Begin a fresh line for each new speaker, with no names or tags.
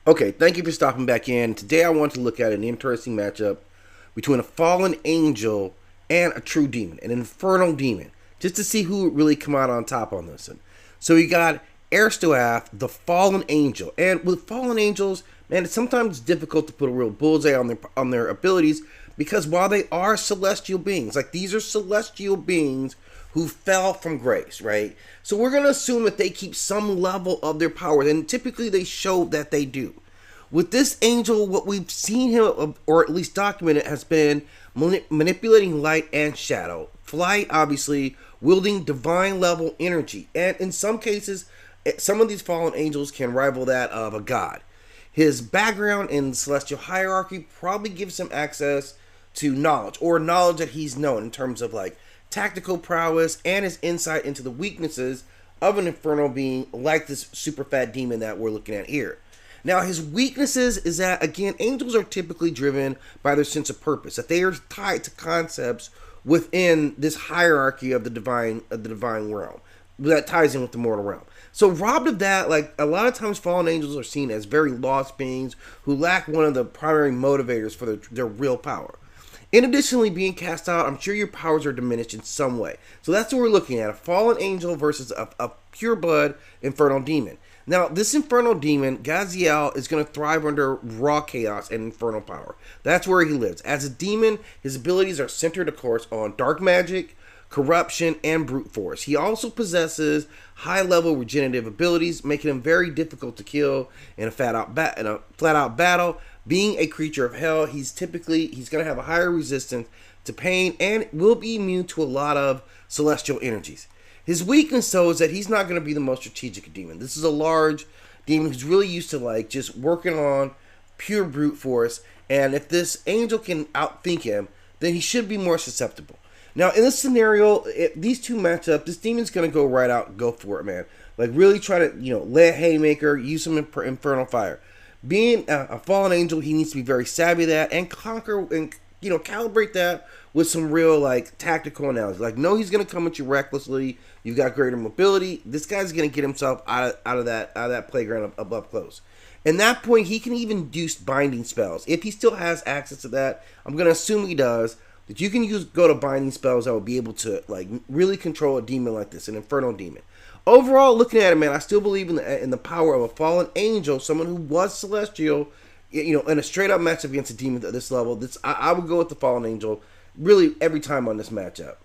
Okay, thank you for stopping back in. Today I want to look at an interesting matchup between a fallen angel and a true demon, an infernal demon, just to see who would really come out on top on this one. So you got Erstoath, the fallen angel, and with fallen angels, man, it's sometimes difficult to put a real bullseye on their abilities because while they are celestial beings, like these are celestial beings who fell from grace, right? So we're going to assume that they keep some level of their power, and typically they show that they do. With this angel, what we've seen him, or at least documented, has been manipulating light and shadow. Flight, obviously, wielding divine level energy. And in some cases, some of these fallen angels can rival that of a god. His background in the celestial hierarchy probably gives him access to knowledge, or knowledge that he's known in terms of like tactical prowess and his insight into the weaknesses of an infernal being like this super fat demon that we're looking at here. Now, his weaknesses is that, again, angels are typically driven by their sense of purpose, that they are tied to concepts within this hierarchy of the divine realm that ties in with the mortal realm. So robbed of that, like a lot of times fallen angels are seen as very lost beings who lack one of the primary motivators for their real power. In additionally being cast out, I'm sure your powers are diminished in some way. So that's what we're looking at, a fallen angel versus a pure blood infernal demon. Now, this infernal demon, Gaziel, is going to thrive under raw chaos and infernal power. That's where he lives. As a demon, his abilities are centered, of course, on dark magic, corruption, and brute force. He also possesses high-level regenerative abilities, making him very difficult to kill in a flat-out battle. Being a creature of hell, he's going to have a higher resistance to pain and will be immune to a lot of celestial energies. His weakness, though, is that he's not going to be the most strategic demon. This is a large demon who's really used to like just working on pure brute force, and if this angel can outthink him, then he should be more susceptible. Now, in this scenario, if these two match up, this demon's going to go right out and go for it, man. Like, really try to, lay a haymaker, use some infernal fire. Being a fallen angel, he needs to be very savvy of that and conquer and, calibrate that with some real, like, tactical analysis. Like, no, he's going to come at you recklessly. You've got greater mobility. This guy's going to get himself out of that playground up close. And that point, he can even use binding spells. If he still has access to that, I'm going to assume he does, that you can go to binding spells that will be able to like really control a demon like this, an infernal demon. Overall, looking at it, man, I still believe in the power of a fallen angel, someone who was celestial, in a straight up matchup against a demon at this level. I would go with the fallen angel really every time on this matchup.